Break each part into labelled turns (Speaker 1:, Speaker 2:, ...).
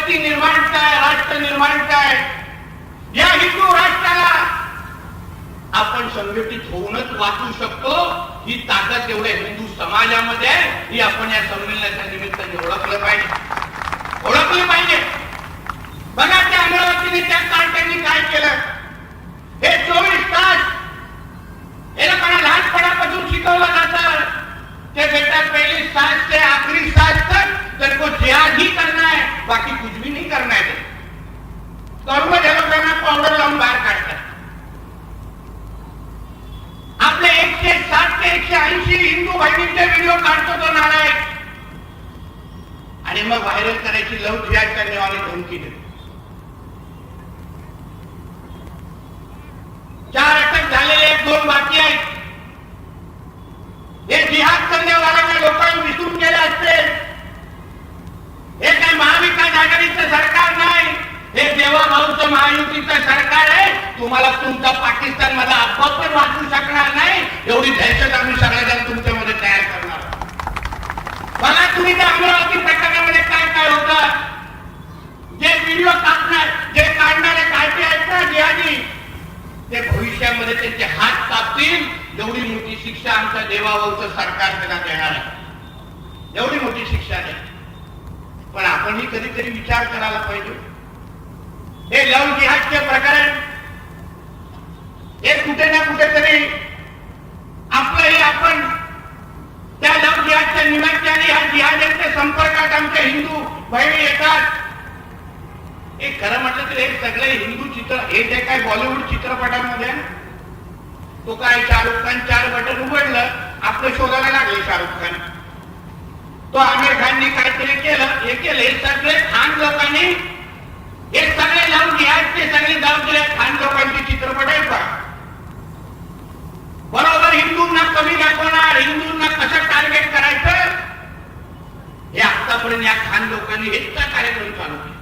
Speaker 1: व्यक्ती निर्माण काय, राष्ट्र निर्माण काय, या हिंदू राष्ट्राला आपण संघटित होऊनच वाचू शकतो. ही ताकद एवढ्या हिंदू समाजामध्ये आहे. ही आपण या संमेलनाच्या निमित्ताने ओळखलं पाहिजे. बघा त्या अमरावतीने त्या कार्ट्यांनी काय केलं. हे 24 तास हे लोकांना लहानपणापासून शिकवलं जातं कि बेटा पहले सांस से आखिरी सांस तक तेरे को जिहाद ही करना है, बाकी कुछ भी नहीं करना है. करून हे लोकांना पावडर लावून बाहेर काढतात. आपले 160 ते 180 हिंदू बहिणींचे व्हिडिओ काढतो तो नालायक आणि मग व्हायरल करायची लव जिहादच्या नावाने धमकी देतो. 4 अटक झालेले 1-2 बाकी आहेत. हे जिहाद करण्यावाला काही लोकांनी विसरून गेले असते. हे काय महाविकास आघाडीचं सरकार नाही, हे देवाभाऊचं महायुतीचं सरकार आहे. तुम्हाला तुमचा पाकिस्तान मधला अफवा पण वाचू शकणार नाही. एवढी दहशत आम्ही सगळेजण तुमच्यामध्ये तयार करणार. बघा तुम्ही त्या अमरावती प्रकरणामध्ये काय काय होतं. जे व्हिडिओ काढणारे काढते आहेत ना जिहादी, ते भविष्यामध्ये त्यांचे हात कापतील. एवढी मोठी शिक्षा आमच्या देवाभाऊचं सरकार त्यांना देणार आहे. एवढी मोठी शिक्षा आहे. पण आपणही कधीतरी विचार करायला पाहिजे. हे लव जिहादचे प्रकरण हे कुठे ना कुठेतरी आपलंही आपण त्या लव जिहादच्या निमित्ताने ह्या जिहाद्यांच्या संपर्कात आमच्या हिंदू बहिणी येतात. हे खरं म्हटलं तर हे सगळे हिंदू चित्र, हे जे काय बॉलिवूड चित्रपटांमध्ये तो काय शाहरुख खान 4 बटन उघडलं आपलं शोधायला लागले शाहरुख खान. तो आमिर खाननी काहीतरी केलं, हे केलं. हे सगळे खान लोकांनी, हे सगळे लव जिहादचे सगळे जाऊ दिले खान लोकांचे चित्रपट आहेत का. बरोबर हिंदूंना कमी दाखवणार, हिंदूंना कसं टार्गेट करायचं हे आतापर्यंत या खान लोकांनी हेच कार्यक्रम चालू केले.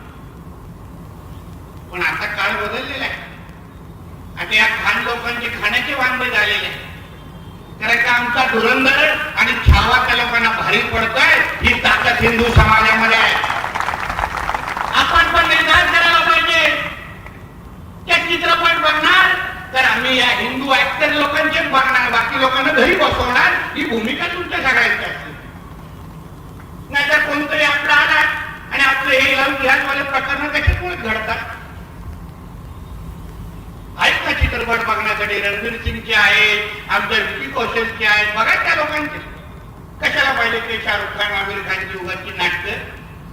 Speaker 1: पण आता काळ बदललेला आहे. आता या खान लोकांचे खाण्याचे वांदे झालेले आहे. कारण का आमचा धुरंधर आणि छावा त्या लोकांना भारी पडतोय. ही ताकद हिंदू समाजामध्ये आहे. आपण पण निर्धार करायला पाहिजे. त्या चित्रपट बघणार तर आम्ही या हिंदू ऍक्टर लोकांचे बघणार, बाकी लोकांना घरी बसवणार. ही भूमिका तुमच्या सगळ्यांची असते. नाहीतर कोणतरी आपला आला आणि आपले हे लव जिहादवाले प्रकरण कशामुळे घडतात. आहेत ना चित्रपट बघण्यासाठी रणवीर सिंगचे आहेत, आमच्या विकी कौशलचे आहेत. बघा त्या लोकांचे कशाला पाहिजे ते शाहरुख खान आमिर खानची उगाची नाटक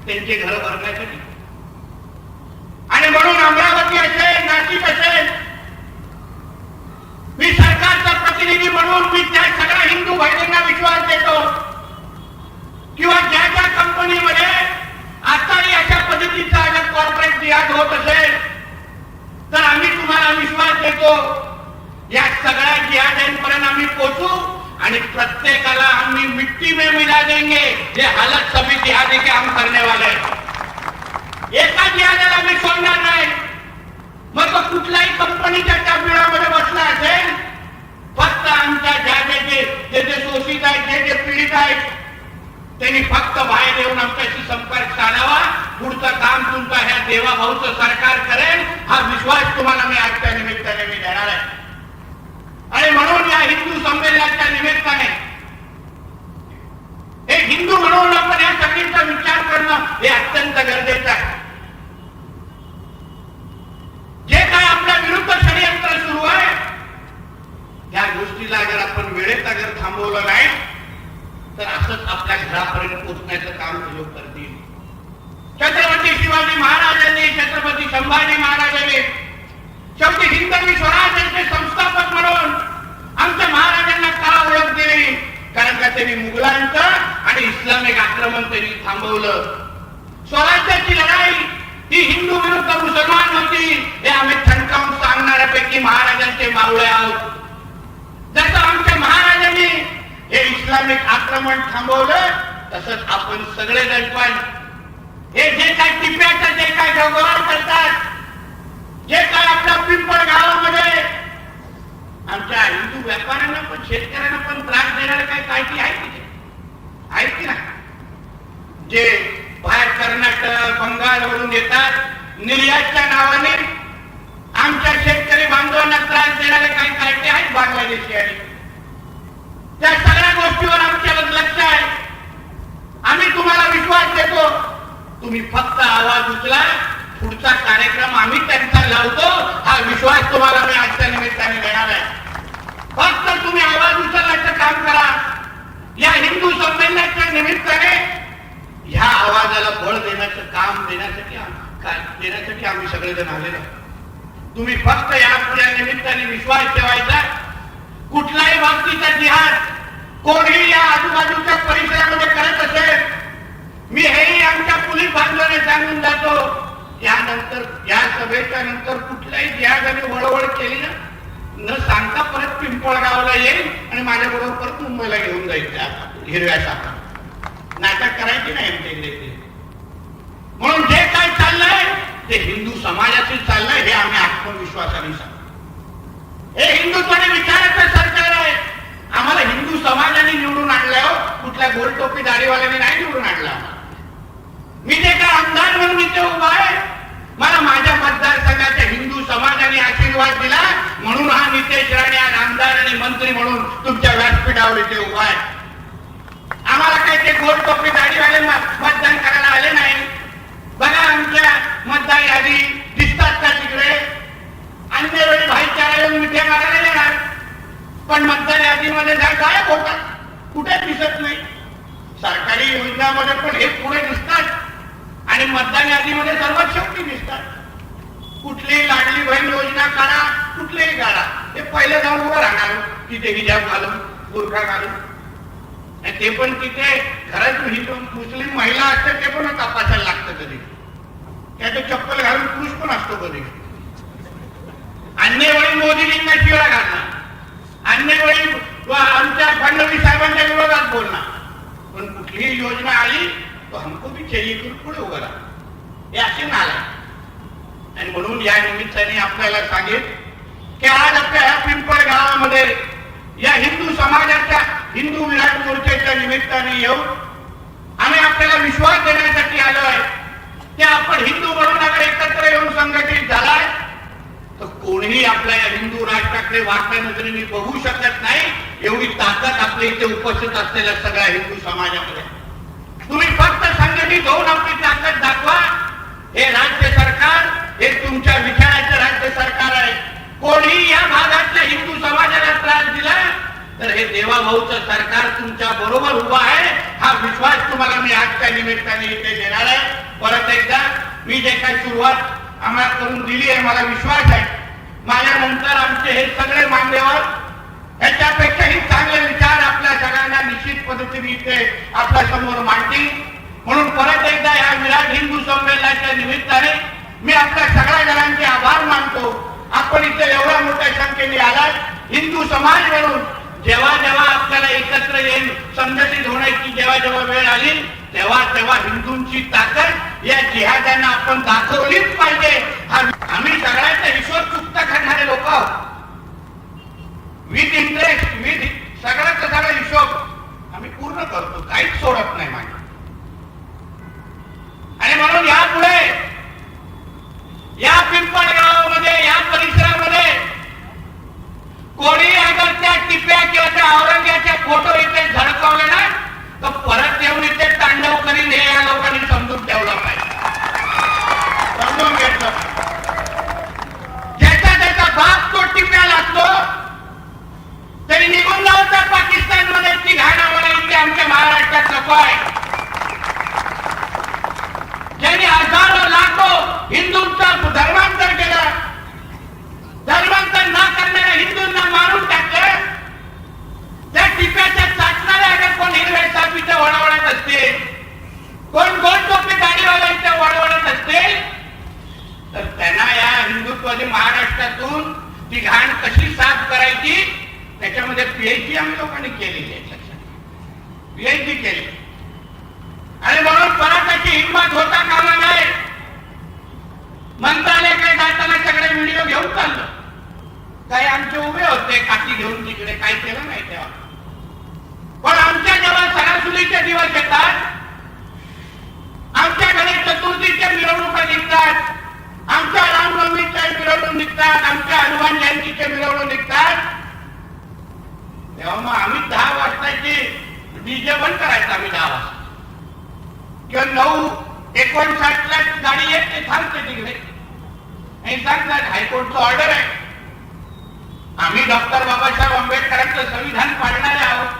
Speaker 1: त्यांचे घर भरण्यासाठी. आणि म्हणून अमरावती असेल, नाशिक असेल, मी सरकारचा प्रतिनिधी म्हणून मी त्या सगळ्या हिंदू बहिणींना विश्वास देतो किंवा ज्या ज्या कंपनीमध्ये आताही अशा पद्धतीचा अगर कॉर्पोरेट जिहाद होत असेल तर आम्ही तुम्हाला विश्वास देतो या सगळ्या जिहाद्यांपर्यंत आम्ही पोहोचू आणि प्रत्येकाला आम्ही मिट्टी में मिला देंगे. ये हालत सभी जिहादी के हम करने वाले. एका जिहाद्याला आम्ही सोडणार नाही. मग तो कुठल्याही कंपनीच्या टॅब्युलामध्ये बसला असेल, फक्त आमच्या जे शोषित आहेत, जे पीडित आहेत, त्यांनी फक्त बाहेर येऊन आमच्याशी संपर्क साधावा. पुढचं काम तुमचा ह्या देवाभाऊचं सरकार करेल. हा विश्वास तुम्हाला मी आजच्या निमित्ताने मी देणार आहे. आणि म्हणून या हिंदू संमेलनाच्या निमित्ताने हे हिंदू म्हणून आपण या सगळीचा विचार करणं हे अत्यंत गरजेचं आहे. जे काय आपल्या विरुद्ध षडयंत्र सुरू आहे त्या गोष्टीला जर आपण वेळेत अगर थांबवलं नाही तर असंच आपल्या घरापर्यंत पोहोचण्याचं काम ते लोक करतील. छत्रपती शिवाजी महाराजांनी, छत्रपती संभाजी महाराजांनी शेवटी हिंदवी स्वराज्याचे संस्थापक म्हणून आमच्या महाराजांना का ओळख दिली. कारण का त्यांनी मुघलांचं आणि इस्लामिक आक्रमण त्यांनी थांबवलं. स्वराज्याची लढाई ही हिंदू विरुद्ध मुसलमान होती हे आम्ही ठणकावून सांगणाऱ्यापैकी महाराजांचे मावळे आहोत. जसं आमच्या महाराजांनी हे इस्लामिक आक्रमण थांबवलं तसंच आपण सगळेजण पण हे जे काय टिप्याचं जे काय व्यवहार करतात, जे काय आपल्या पिंपळ गावामध्ये आमच्या हिंदू व्यापाऱ्यांना पण शेतकऱ्यांना पण त्रास देणारे काही कायदी आहेत की नाही? जे बाहेर कर्नाटक बंगालवरून येतात निर्यातच्या नावाने आमच्या शेतकरी बांधवांना त्रास देणारे काही कार्टे आहेत बांगलादेशी आणि त्या सगळ्या गोष्टीवर आमच्यावर लक्ष आहे. आम्ही तुम्हाला विश्वास देतो, तुम्ही फक्त आवाज उचला, पुढचा कार्यक्रम आम्ही त्यांचा लावतो, हा विश्वास तुम्हाला मी आजच्या निमित्ताने देणार आहे. फक्त तुम्ही आवाज उचलण्याचं काम करा. या हिंदू संमेलनाच्या निमित्ताने ह्या आवाजाला बळ देण्याचं काम देण्यासाठी आम्ही सगळेजण आलेलो. तुम्ही फक्त या निमित्ताने विश्वास ठेवायचा. कुठल्याही बाबतीचा जिहाद कोणीही या आजूबाजूच्या परिसरामध्ये करत असेल, मी हेही आमच्या पोलीस बांधवांना सांगून जातो, यानंतर या सभेच्या नंतर कुठल्याही जिहादाने वळवळ केली ना, न सांगता परत पिंपळगावला येईल आणि माझ्या बरोबर परत मुंबईला घेऊन जाईल. हिरव्या साखर नाटक करायची नाही आमच्या इकडे. म्हणून जे काय चाललंय ते हिंदू समाजाशी चाललंय हे आम्ही आत्मविश्वासाने सांगतो. हे हिंदुत्वाने विचाराचं सरकार आहे. आम्हाला हिंदू समाजाने निवडून आणलंय हो, कुठल्या गोलटोपी दाढीवाल्याने नाही निवडून आणला. मी जे काय आमदार म्हणून इथे उभा आहे, मला माझ्या मतदारसंघाच्या हिंदू समाजाने आशीर्वाद दिला म्हणून हा नितेश राणे आज आमदार आणि मंत्री म्हणून तुमच्या व्यासपीठावर इथे उभा आहे. आम्हाला काही ते गोलटोपी दाढीवाले मतदान करायला आले नाही. बघा आमच्या मतदार यादी दिसतात का तिकडे? अन्य वेळी भाईचारा येऊन मिठ्या मारायला येणार, पण मतदार यादीमध्ये गायब होतात, कुठे दिसत नाही. सरकारी योजनामध्ये पण हे पुढे दिसतात आणि मतदार यादीमध्ये सर्वात शेवटी दिसतात. कुठलीही लाडली बहीण योजना काढा, कुठलेही काढा, हे पहिले जाऊन उभं राहणार तिथे हिजाब घालून, बुरखा घालून. ते पण तिथे घरात मुस्लिम महिला असते ते पण तपासायला लागतं कधी. त्याचं चप्पल घालून पुरुष पण असतो कधी. अन्य वेळी मोदीजींना शिवाय घालणार, अन्य वेळी आमच्या फडणवीस साहेबांच्या विरोधात बोलणार, पण कुठलीही योजना आली तो हमको भी चाहिए करून पुढे उभं राहा, हे असे नाला. आणि म्हणून या निमित्ताने आपल्याला सांगेल की आज आपल्या ह्या पिंपळ गावामध्ये या हिंदू समाजाच्या हिंदू विराट मोर्चाच्या निमित्ताने येऊन आम्ही आपल्याला विश्वास देण्यासाठी आलोय की आपण हिंदू म्हणून अगर एकत्र येऊन संघटित झालाय तर कोणीही आपल्या या हिंदू राष्ट्राकडे वाकड्या नजरेने बघू शकत नाही. एवढी ताकद आपल्या इथे उपस्थित असलेल्या सगळ्या हिंदू समाजामध्ये. तुम्ही फक्त संघटित होऊन आपली ताकद दाखवा. हे राज्य सरकार हे तुमच्या विचाराचं राज्य सरकार आहे. कोणी या भागातल्या हिंदू समाजाला त्रास दिला तर हे देवाभाऊचं सरकार तुमच्या बरोबर उभा आहे. हा विश्वास तुम्हाला मी आजच्या निमित्ताने इथे देणार आहे. परत एकदा मी जे काही सुरुवात आम्हाला करून दिली आहे, मला विश्वास आहे माझ्यानंतर आमचे हे सगळे मान्यवर याच्यापेक्षाही चांगले विचार आपल्या सगळ्यांना निश्चित पद्धतीने इथे आपल्या समोर मांडतील. म्हणून परत एकदा या विराट हिंदू संमेलनाच्या निमित्ताने मी आपल्या सगळ्या जणांचे आभार मानतो. आपण इथे एवढ्या मोठ्या संख्येने आलात हिंदू समाज म्हणून. जेव्हा जेव्हा आपल्याला एकत्र येऊन संघटित होण्याची जेव्हा जेव्हा वेळ आली तेव्हा तेव्हा हिंदूंची ताकद या जिहाद्यांना आपण दाखवलीच पाहिजे. आम्ही सगळ्यांचा हिशोब चुकता करणारे लोक आहोत. विथ इंटरेस्ट विथ सगळ्याचा सगळा हिशोब आम्ही पूर्ण करतो, काहीच सोडत नाही माझ्या. आणि म्हणून यापुढे या पिंपळगावामध्ये या परिसरामध्ये कोणी अगर त्या टिप्या किंवा त्या औरंग्याचे फोटो इथे झळकावले ना तर परत येऊन इथे तांडव करीन हे या लोकांनी समजून ठेवलं पाहिजे, समजून घेतलं. ज्याचा त्याचा बाप तो टिप्या लागतो तरी निघून जाऊचा पाकिस्तान मध्ये ती घाण आम्हाला इथे आमच्या महाराष्ट्रात नको आहे. ज्यांनी हजारो लाखो हिंदूंचा धर्मांतर केलं, धर्मांतर न करणाऱ्या हिंदूंना मारून टाकलं, त्या टिप्याच्या चाचणाऱ्या अगर कोण हिरव्या सापीच्या वळवळत असतील, कोण गोलटोपी गाडीवाल्यांच्या वळवळत असतील तर त्यांना या हिंदुत्वादी महाराष्ट्रातून ती घाण कशी साफ करायची त्याच्यामध्ये पीएचडी आम्ही लोकांनी केलेली आहे. पीएचडी केली. आणि म्हणून पराठाची हिंमत होता कामा नये. मंत्रालयाकडे जाताना सगळे व्हिडिओ घेऊन चाललो, काही आमचे उभे होते काठी घेऊन तिकडे, काही केलं नाही तेव्हा. पण आमच्या जेव्हा सणासुदीचे दिवस येतात, आमच्या गणेश चतुर्थीचे तेव्हा मग आम्ही 10 वाजताची डीजे बंद करायचं. आम्ही 10 वाजता किंवा 9:59ला गाडी येते थांबते तिकडे आणि सांगतात हायकोर्टचं ऑर्डर आहे. आम्ही डॉक्टर बाबासाहेब आंबेडकरांचं संविधान पाळणारे आहोत.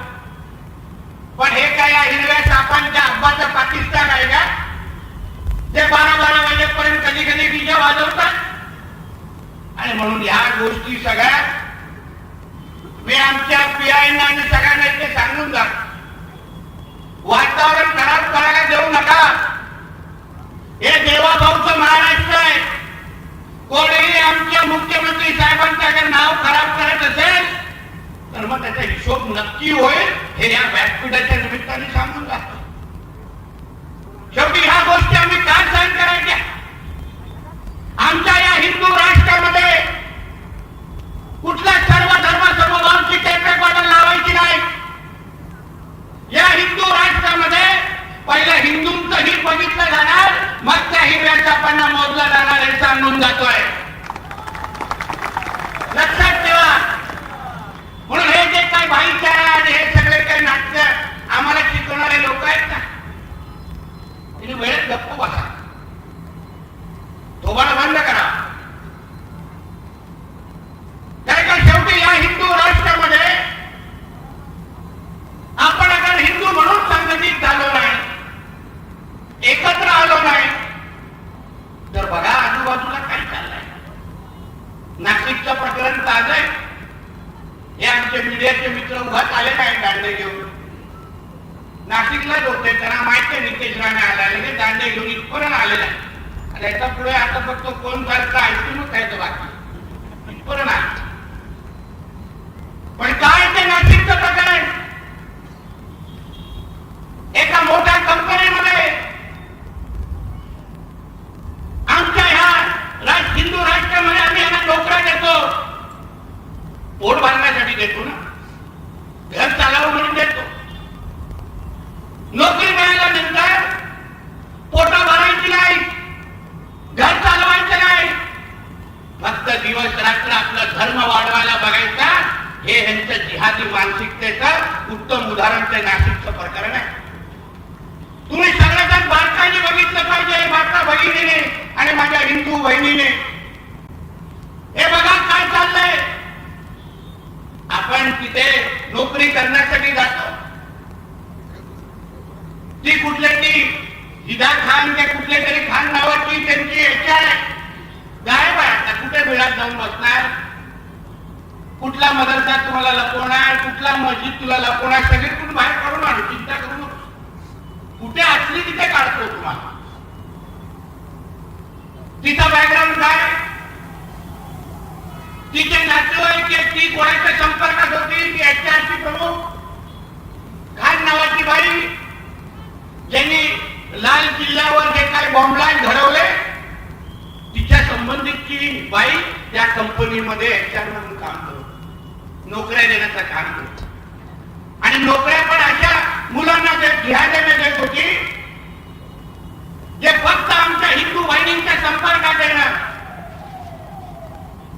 Speaker 1: पण हे काय या हिरव्या सापांच्या अब्बाचं पाकिस्तान आहे का? ते 12 वाजेपर्यंत कधी कधी डीजे वाजवतात. आणि म्हणून या गोष्टी सगळ्या मी आमच्या पीआयना आणि सगळ्यांना इथे सांगून जा, वातावरण खराब करायला देऊ नका. हे देवाभाऊचं महाराष्ट्र आहे. कोणीही आमच्या मुख्यमंत्री साहेबांचं अगर नाव खराब करत असेल तर मग त्याचा हिशोब नक्की होईल. हे या व्यासपीठाच्या निमित्ताने सांगून जातो. शेवटी ह्या गोष्टी आम्ही काय सहन करायच्या? आमच्या या हिंदू राष्ट्रामध्ये कुठल्या सर्व धर्म समभावांची टेपे बदल लावायची नाही. या हिंदू राष्ट्रामध्ये पहिलं हिंदूंचंही बघितलं जाणार, मग त्या हिरव्या सापांना मोजलं जाणार हे सांगून जातोय. लक्षात ठेवा. म्हणून हे जे काही भाईचारा आणि हे सगळे काही नाट्य आम्हाला शिकवणारे लोक आहेत ना, तिने वेळेत गप्प बसा, थोबाड बंद करा. कारण शेवटी या हिंदू राष्ट्रामध्ये आपण अगर हिंदू म्हणून संघटित झालो नाही, एकत्र आलो नाही, तर बघा आजूबाजूला काय चाललंय. नाशिकचं प्रकरण ताज आहे. हे आमचे मीडियाचे मित्र उभाच आले नाही दांडे घेऊन. नाशिकलाच होते, त्यांना माहिती आहे नितेश राणे आले दांडे घेऊन इथपर्यंत आलेला आहे. आणि याचा पुढे आता फक्त कोण सारखं ऐकूनच खायचं बाकी इथपर्यंत आहे. पण काय ते नाशिकचं प्रकरण? एका मोठ्या कंपनीमध्ये आमच्या ह्या हिंदू राष्ट्रामध्ये आम्ही यांना नोकऱ्या देतो, पोट भरण्यासाठी देतो ना, घर चालवून म्हणून देतो. नोकरी मिळाल्यानंतर पोटा भरायची नाही, घर चालवायचं नाही, फक्त दिवस रात्र आपला धर्म वाढवायला बघायचा. हे यांचं जिहादी मानसिकतेचं उत्तम उदाहरण ते नाशिकचं प्रकरण आहे. तुम्ही सगळेजण बारकाईने बघितलं पाहिजे, बारका भगिनीने आणि माझ्या हिंदू बहिणीने. हे बघा काय चाललंय. आपण तिथे नोकरी करण्यासाठी जातो, ती कुठले ती हिदा खान के कुठले तरी खान नावाची त्यांची HR गायब आहे. आता कुठे बिळात जाऊन बसणार, कुठला मदरसा तुम्हाला लपवणार, कुठला मस्जिद तुला लपवणार, सगळे कुठून बाहेर काढून आणू, चिंता करू नको. कुठे असली तिथे काढतो तुम्हाला. तिचा बॅकग्राऊंड काय, तिचे नातेवाईक, ती कोणाच्या संपर्कात होती, ती HR ची प्रमुख खान नावाची बाई, ज्यांनी लाल किल्ल्यावर जे काही बॉम्बलाईट घडवले, तिच्या संबंधितची बाई त्या कंपनीमध्ये HR म्हणून काम करतो, नोकऱ्या देण्याचं काम करतो. आणि नोकऱ्या पण अशा मुलांना जिहाद्याने देत होती जे फक्त आमच्या हिंदू बहिणींच्या संपर्कात येणार,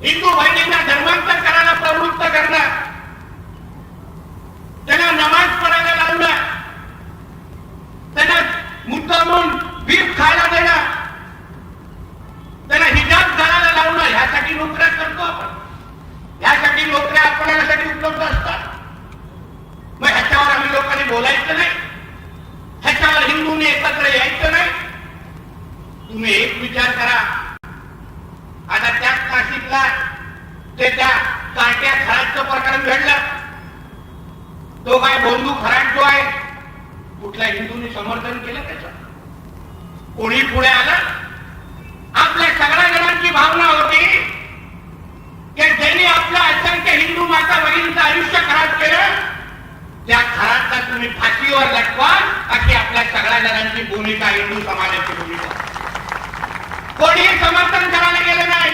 Speaker 1: हिंदू बहिणींना धर्मांतर करायला प्रवृत्त करणार, त्यांना नमाज पढायला लावणार, त्यांना मुद्दामून बीफ खायला देणार, त्यांना हिजाब घालायला लावणार. ह्यासाठी नोकऱ्या करतो आपण, ह्यासाठी नोकऱ्या आपल्यासाठी उपलब्ध असतात. मग ह्याच्यावर आम्ही लोकांनी बोलायचं नाही, ह्याच्यावर हिंदूंनी एकत्र यायचं नाही. तुम्ही एक विचार करा, आता त्याच नाशिकला ते त्या कार्ट्या खराटचं प्रकरण घडलं. तो काय बोंधू खराट जो आहे, कुठल्या हिंदूंनी समर्थन केलं त्याचं? कोणी पुढे आलं? आपल्या सगळ्या जणांची भावना होती की ज्यांनी आपल्या असंख्य हिंदू माता भगिनींचं आयुष्य खराब केलं, त्या खराटला तुम्ही फाशीवर लटवा, अशी आपल्या सगळ्या जणांची भूमिका, हिंदू समाजाची भूमिका. कोणीही समर्थन करायला गेलं नाही.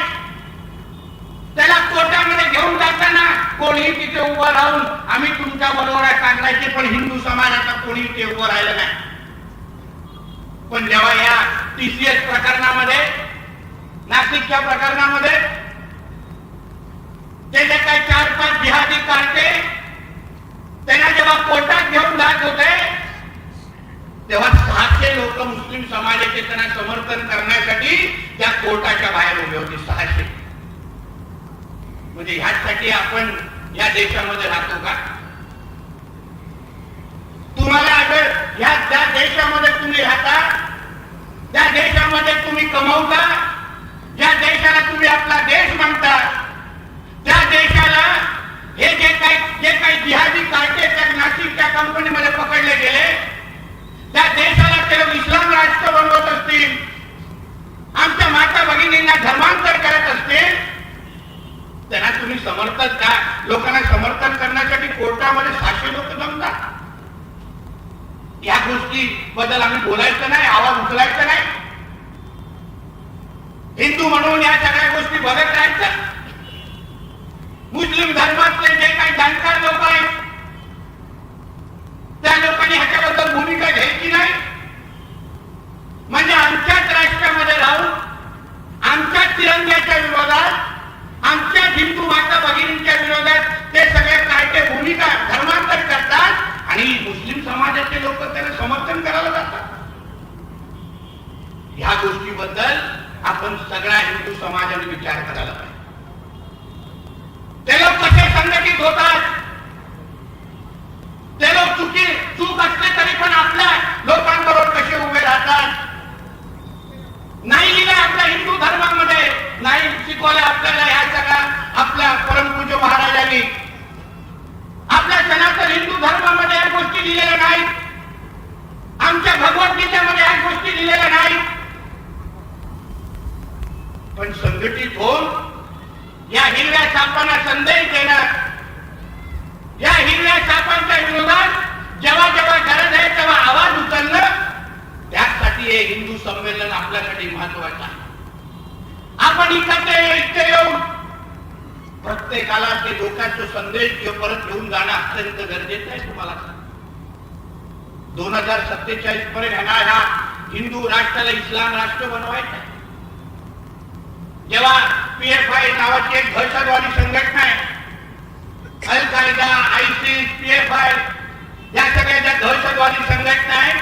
Speaker 1: त्याला कोर्टामध्ये घेऊन जाताना कोणीही तिथे उभं राहून आम्ही तुमच्या बरोबर आहे सांगायचे, पण हिंदू समाजाचा कोणी तिथे उभं राहिलं नाही. पण जेव्हा या TCS प्रकरणामध्ये, नाशिकच्या प्रकरणामध्ये ते जे काही 4-5 जिहादी कार्टे त्यांना जेव्हा कोर्टात घेऊन जात होते तेव्हा 600 लोक मुस्लिम समाजाचे त्यांना समर्थन करण्यासाठी त्या कोर्टाच्या बाहेर उभे होते. 600. म्हणजे ह्यासाठी आपण या देशामध्ये राहतो का? तुम्हाला अगर ह्या ज्या देशामध्ये तुम्ही राहता, त्या देशामध्ये तुम्ही कमवता, ज्या देशाला तुम्ही आपला देश म्हणता, त्या देशाला हे जे काही जिहादी कार्टे त्या नाशिकच्या कंपनीमध्ये पकडले गेले, त्या देशाला ते लोक इस्लाम राष्ट्र बनवत असतील, आमच्या माता भगिनींना धर्मांतर करत असतील, त्यांना तुम्ही समर्थन का? लोकांना समर्थन करण्यासाठी कोर्टामध्ये 600 लोक जमतात. या गोष्टी बद्दल आम्ही बोलायचं नाही, आवाज उचलायचा नाही. हिंदू म्हणून या सगळ्या गोष्टी बघत राहायचं. मुस्लिम धर्मातले जे काही जाणकार लोक आहेत त्या लोकांनी ह्याच्याबद्दल भूमिका घ्यायची नाही. म्हणजे आमच्याच राष्ट्रामध्ये राहून आमच्याच तिरंग्याच्या विरोधात, आमच्या हिंदू माता भगिनींच्या विरोधात ते सगळे कायदे भूमिका धर्मांतर करतात आणि मुस्लिम समाजाचे लोक त्याला समर्थन करायला जातात. ह्या गोष्टीबद्दल आपण सगळ्या हिंदू समाजाने विचार करायला पाहिजे. ते लोक कसे संघटित होतात, ते लोक चूक असले तरी पण आपल्या लोकांबरोबर कसे उभे राहतात. नाही लिहिलं आपल्या हिंदू धर्मामध्ये, नाही शिकवलं आपल्याला ह्या सगळ्या आपल्या परमपूज्य महाराजांनी. आपल्या सनातन हिंदू धर्मामध्ये या गोष्टी लिहिलेल्या नाहीत, आमच्या भगवद्गीतेमध्ये या गोष्टी लिहिलेल्या नाहीत. पण संघटित होऊन या हिरव्या सापांना संदेश देणार, या हिरव्या सापांच्या विरोधात जेव्हा जेव्हा गरज आहे तेव्हा आवाज उचलणं, त्यासाठी हे हिंदू संमेलन आपल्यासाठी महत्वाचं आहे. आपण इथे येऊन प्रत्येकाला ते लोकांचा संदेश परत घेऊन जाणं अत्यंत गरजेचं आहे. तुम्हाला 2047 पर्यंत ह्या हिंदू राष्ट्राला इस्लाम राष्ट्र बनवायचं आहे. जेव्हा PFI नावाची एक दहशतवादी संघटना आहे, अल कायदा, ISIS, PFI या सगळ्या ज्या दहशतवादी संघटना आहेत,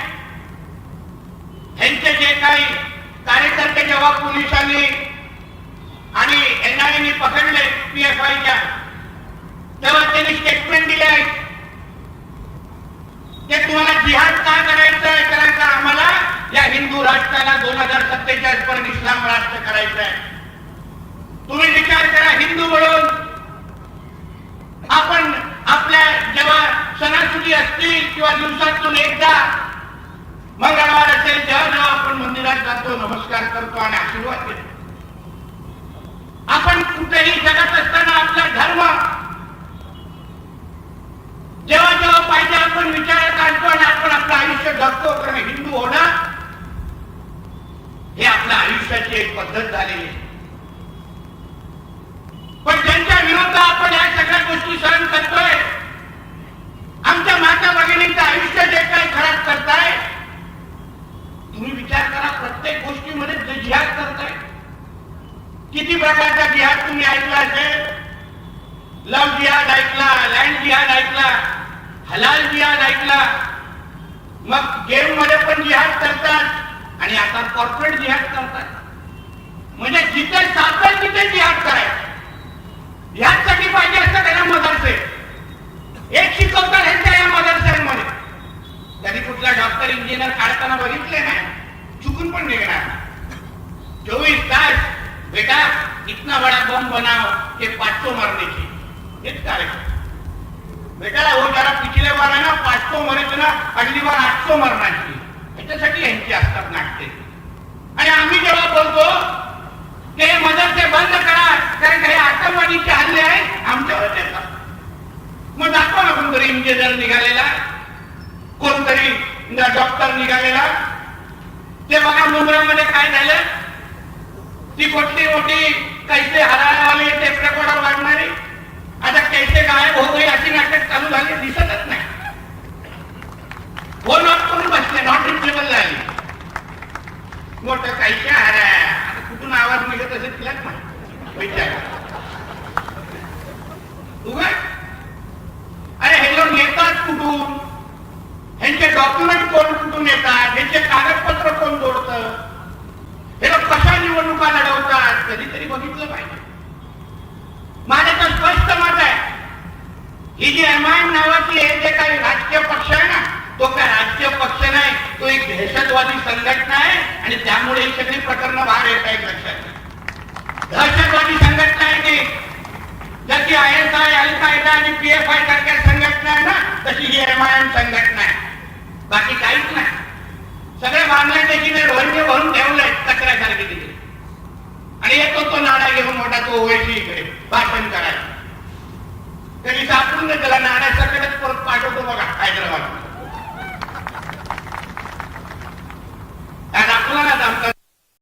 Speaker 1: त्यांचे जे काही कार्यकर्ते जेव्हा पोलिसांनी आणि NIA पकडले PFIच्या, तेव्हा त्यांनी स्टेटमेंट दिले आहे की तुम्हाला जिहाद का करायचंय? कारण का आम्हाला या हिंदू राष्ट्राला 2047 पर्यंत इस्लाम राष्ट्र करायचं आहे. तुम्ही विचार करा, हिंदू म्हणून आपण आपल्या जेव्हा सणासुदी असतील किंवा दिवसातून एकदा मंगळवार असेल जेव्हा आपण मंदिरात जातो, नमस्कार करतो आणि आशीर्वाद घेतो. आपण कुठेही जगात असताना आपला धर्म जेव्हा जेव्हा पाहिजे आपण विचारात आणतो आणि आपण आपलं आयुष्य जगतो. कारण हिंदू होणं हे आपल्या आयुष्याची एक पद्धत झालेली आहे. पण ज्यांच्या विरोधात आपण या सगळ्या गोष्टी सहन करतोय, आमच्या माता भगिनींचं आयुष्य जे काही खराब करताय, तुम्ही विचार करा, प्रत्येक गोष्टीमध्ये जे जिहाद करताय, किती प्रकारचा जिहाद तुम्ही ऐकला असेल. लव जिहाद ऐकला, लँड जिहाद ऐकला, हलाल जिहाद ऐकला, मग गेम मध्ये पण जिहाद करतात आणि आता कॉर्पोरेट जिहाद करतात. म्हणजे जिथे सापडेल तिथे जिहाद करायचं. यासाठी पाहिजे असतं त्यांना मदरसे, एक शिकवतात ह्यांच्या या मदरस्यांमध्ये. कधी कुठला डॉक्टर इंजिनियर काढताना बघितले नाही, चुकून पण निघणार. 24 तास बेटा इतना बड़ा बम बनाओ कि 500 मरने की, हेच कार्यक्रम. बेटाला वो जरा पिछले बार है ना 500 मरे थे ना, अगली बार 800 मरना चाहिए. याच्यासाठी यांची असतात नाटके. आणि आम्ही जेव्हा बोलतो की हे मदरसे बंद करा कारण हे आतंकवादीचे हल्ले आहेत आमच्यावर येतात, मग दाखवा ना कोणतरी इंजिनियर निघालेला, कोणतरी डॉक्टर निघालेला. ते बघा मुंबईमध्ये काय झालं, ती कुठली मोठी कैसे हरायवाली टेप रेकॉर्डर वाढणारी आता कैसे गायब हो गई अशी नाटक चालू झाली, दिसतच नाही. हो नॉट करून बसले, नॉट रिचेबल झाली. मोठं कैसे हराय, आता कुठून आवाज निघत असेल तिलाच माहिती. विचार अरे हे लोक येतात निवडणुका लढवतात, कधीतरी बघितलं पाहिजे. माझं तर स्पष्ट मत आहे, ही जी एमआयएम नावाची हे जे काही राजकीय पक्ष आहे ना, तो काय राजकीय पक्ष नाही, तो एक दहशतवादी संघटना आहे. आणि त्यामुळे ही सगळी प्रकरणं बाहेर येत आहेत. लक्षात घ्या, दहशतवादी संघटना आहे ती. जशी ISI, अल-कायदा आणि PFI सारख्या संघटना आहे ना, तशी ही एमआयएम संघटना आहे. बाकी काहीच नाही. सगळे बांगलादेशीने रोहिंगे भरून ठेवलंय कचऱ्यासारखे तिथे. आणि येतो तो नाडा घेऊन मोठा तो ओवेसी इकडे भाषण करायला. तरी सापडून त्याला नाण्याच्याकडेच परत पाठवतो बघा हैदराबाद.